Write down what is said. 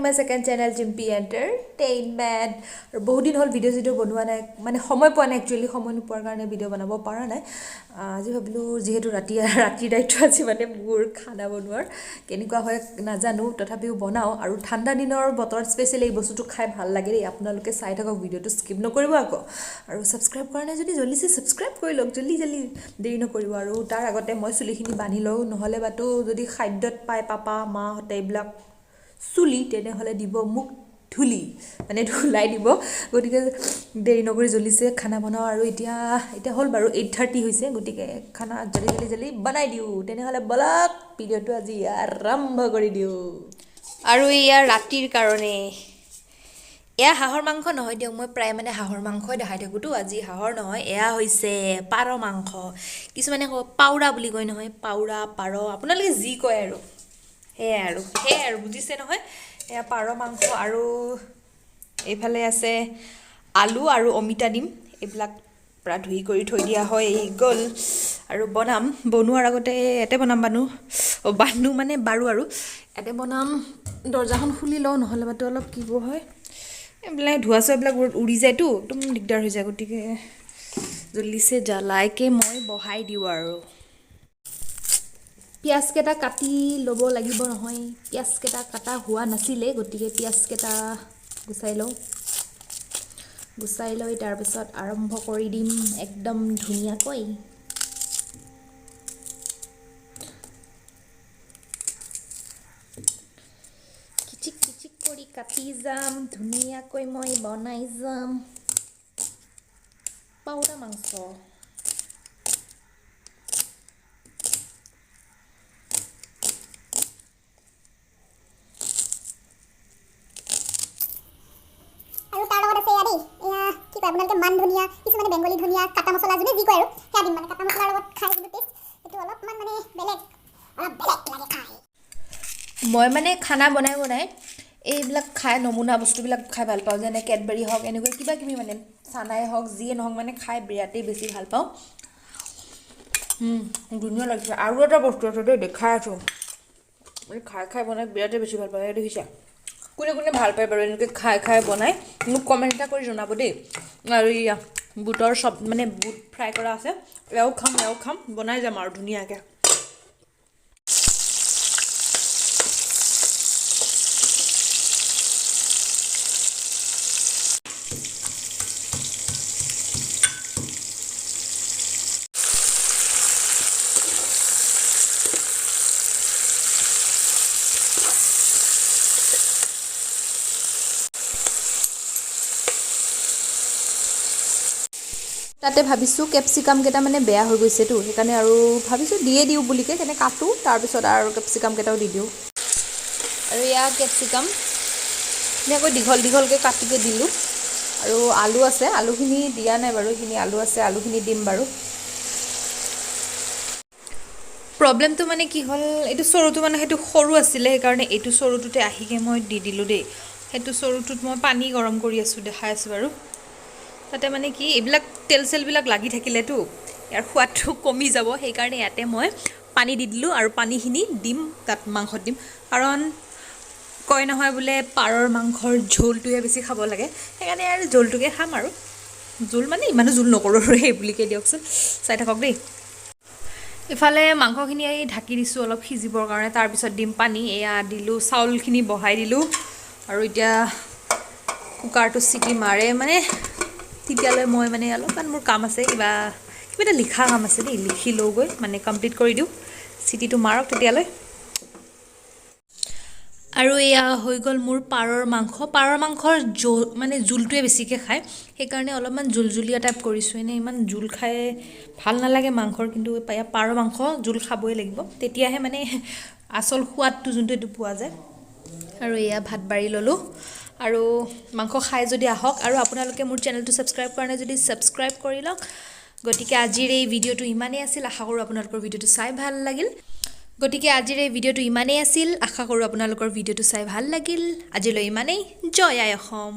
my second channel জিম্পি entertainment আৰু বহুত দিন হল ভিডিও বনোৱা নাই মানে সময় পোৱা নাই একচুয়ালি সময় নোপোৱাৰ কাৰণে ভিডিও বনাব পৰা নাই আজি ভাবিলো যেহেতু ৰাতিৰ দায়িত্ব আছে মানে মোৰ খানা বনোৱাৰ কেনেকুৱা হয় নাজানো তথাপিও বনাও আৰু ঠাণ্ডা দিনৰ বতৰত স্পেশালি এই বস্তুটো খাই ভাল লাগে দেই আপোনালোকে চাই থাকক ভিডিওটো স্কিপ নকৰিব আকৌ আৰু সাবস্ক্ৰাইব কৰা নাই যদি জলদি সাবস্ক্ৰাইব কৰি লওক জলদি দেৰি নকৰিব আৰু তাৰ আগতে মই চুলিখিনি বান্ধি লওঁ নহলে বাটো যদি খাদ্যত পায় পাপা মা হতে এইবিলাক চুলি তেনেহলে দিব মুখ ধুলি মানে ধুলাই দিব গতিকে দেৰি নকৰি জলদিছে খানা বনাও আৰু এতিয়া হল বাৰু 8:30 হৈছে গতিকে খানা জলদি বনাই দিও তেনেহলে বলক ভিডিওটো আজি আৰম্ভ কৰি দিও আৰু ইয়াৰ ৰাতিৰ কাৰণে এয়া হাঁহৰ মাংস নহয় দিয়ক মই প্ৰায় মানে হাঁহৰ মাংসই দেখাই থাকোতো আজি হাঁহৰ নহয় এয়া হৈছে পাৰ মাংস কিছুমানে পাউৰা বুলি কয় নহয় পাউৰা পাৰ আপোনালোকে যি কয় আৰু সেয়াই আৰু বুজিছে নহয় এয়া পাৰ মাংস আৰু এইফালে আছে আলু আৰু অমিতা ডিম এইবিলাক প্ৰায় ধুই কৰি থৈ দিয়া হয় এই গল আৰু বনোৱাৰ আগতে এতে বনাম বানু মানে বাৰো আৰু এতে বনাম দৰজাখন খুলি লওঁ নহলে বাটো অলপ কিব হয় এইবিলাক ধোৱা চোৱাবিলাক উৰি যায়তো একদম দিগদাৰ হৈ যায় গতিকে জলদিছে জ্বালাইকে মই বহাই দিওঁ আৰু পিয়াজ কেটা কাটি লব লাগিব নহয় পিয়াজ কেটা কাটা হোৱা নাছিলে গতিকে পিয়াজ কেটা গুছাই লৈ তাৰ পিছত আৰম্ভ কৰি দিম একদম ধুনীয়াকৈ কিচিক কৰি কাটি যাম ধুনীয়াকৈ মই বনাই যাম পাউৰা মাংস আপোনালোকে মান ধনিয়া কিছুমানে বেংগলী ধনিয়া কাটা মছলা যদি যি কয় আৰু সেয়া দিম মানে কাটা মছলাৰ লগত খাই কিন্তু টেষ্ট এইটো অলপমান মানে বেলেগ লাগে খাই মই মানে খানা বনাই এইবিলাক খাই নমুনা বস্তুবিলাক খাই ভাল পাওঁ যেনে কেডবেৰী হওক এনেকুৱা কিবা কিবি মানে চানাই হওক যিয়ে নহওক মানে খাই বিৰাটেই বেছি ভাল পাওঁ ধুনীয়া লাগিছে আৰু এটা বস্তু আছে দেই দেখাই আছো খাই বনাই বিৰাটেই বেছি ভাল পাওঁ সেইটো দেখিছা কোনে ভাল পায় বাৰু এনেকৈ খাই বনাই মোক কমেণ্ট এটা কৰি জনাব দেই আৰু ইয়া বুটৰ চব মানে বুট ফ্ৰাই কৰা আছে এয়াও খাম বনাই যাম আৰু ধুনীয়াকৈ তাতে ভাবিছোঁ কেপচিকাম কেইটা মানে বেয়া হৈ গৈছেতো সেইকাৰণে আৰু ভাবিছোঁ দিয়ে দিওঁ বুলিকে কেনে কাটো তাৰপিছত আৰু কেপচিকাম কেইটাও দি দিওঁ আৰু এয়া কেপচিকাম ধুনীয়াকৈ দীঘলকৈ কাটিকে দিলোঁ আৰু আলু আছে আলুখিনি দিয়া নাই বাৰু এইখিনি আলু আছে আলুখিনি দিম বাৰু প্ৰব্লেমটো মানে কি হ'ল এইটো চৰুটো মানে সেইটো সৰু আছিলে সেইকাৰণে এইটো চৰুটোতে আহিকে মই দি দিলোঁ দেই সেইটো চৰুটোত মই পানী গৰম কৰি আছোঁ দেখাই আছোঁ বাৰু তাতে মানে কি এইবিলাক তেলবিলাক লাগি থাকিলেতো ইয়াৰ সোৱাদটো কমি যাব সেইকাৰণে ইয়াতে মই পানী দি দিলোঁ আৰু পানীখিনি দিম তাত মাংসত দিম কাৰণ কয় নহয় বোলে পাৰৰ মাংসৰ ঝোলটোহে বেছি খাব লাগে সেইকাৰণে আৰু ঝোলটোকে খাম আৰু ঝোল মানে ইমানো ঝোল নকৰোঁ আৰু সেই বুলিকে দিয়কচোন চাই থাকক দেই ইফালে মাংসখিনি ঢাকি দিছোঁ অলপ সিজিবৰ কাৰণে তাৰপিছত দিম পানী এয়া দিলোঁ চাউলখিনি বহাই দিলোঁ আৰু এতিয়া কুকাৰটো চিটি মাৰে মানে তেতিয়ালৈ মই মানে অলপমান মোৰ কাম আছে কিবা এটা লিখা কাম আছে দেই লিখি লওঁগৈ মানে কমপ্লিট কৰি দিওঁ চিটিটো মাৰক তেতিয়ালৈ আৰু এয়া হৈ গ'ল মোৰ পাৰৰ মাংসৰ মানে জোলটোৱে বেছিকৈ খায় সেইকাৰণে অলপমান জুলজুলীয়া টাইপ কৰিছোঁ এনেই ইমান জোল খাই ভাল নালাগে মাংসৰ কিন্তু পাৰৰ মাংস জোল খাবই লাগিব তেতিয়াহে মানে আচল সোৱাদটো যোনটো এইটো পোৱা যায় আৰু এয়া ভাত বাঢ়ি ল'লোঁ আৰু মাংস খাই যদি আহক আৰু আপোনালোকে মোৰ চেনেলটো ছাবস্ক্ৰাইব কৰা নাই যদি ছাবস্ক্ৰাইব কৰি লওক গতিকে আজিৰ এই ভিডিঅ'টো ইমানেই আছিল আশা কৰোঁ আপোনালোকৰ ভিডিঅ'টো চাই ভাল লাগিল আজিলৈ ইমানেই জয় আই অসম